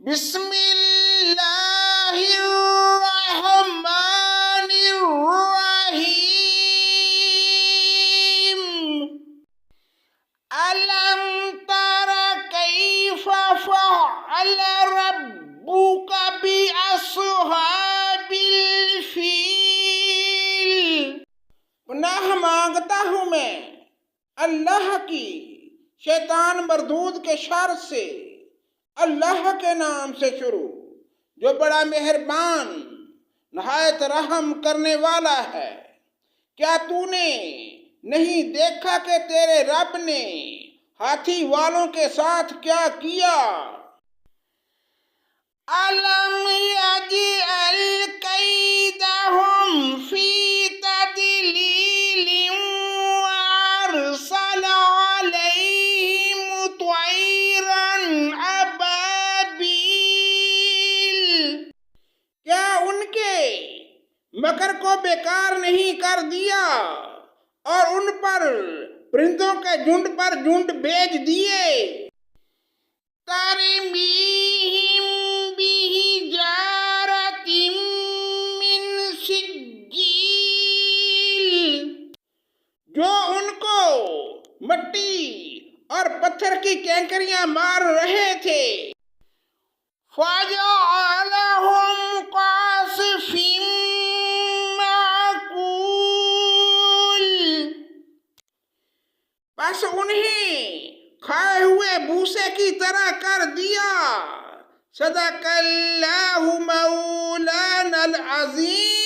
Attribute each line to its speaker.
Speaker 1: بسم اللہ الرحمن الرحیم ألم تر كيف فعل ربك بأصحاب الفيل۔ پناہ مانگتا ہوں میں اللہ کی شیطان مردود کے شر سے، اللہ کے نام سے شروع جو بڑا مہربان نہایت رحم کرنے والا ہے۔ کیا تو نے نہیں دیکھا کہ تیرے رب نے ہاتھی والوں کے ساتھ کیا کیا؟ أَلَمْ يَجْعَلْ كَيْدَهُمْ فِي تَضْلِيلٍ وَأَرْسَلَ عَلَيْهِمْ طَيْرًا أَبَابِيلَ۔ کیا ان کے مکر کو بیکار نہیں کر دیا اور ان پر پرندوں کے جھنڈ پر جھنڈ بھیج دیے؟ تَرْمِیہِم بِحِجَارَةٍ مِّن سِجِّیلٍ، جو ان کو مٹی اور پتھر کی کینکریاں مار رہے تھے۔ فَجَعَلَهُمْ كَعَصْفٍ مَّأْکُولٍ، پس انہیں کھائے ہوئے بھوسے کی طرح کر دیا۔ صدق اللہ مولانا العظیم۔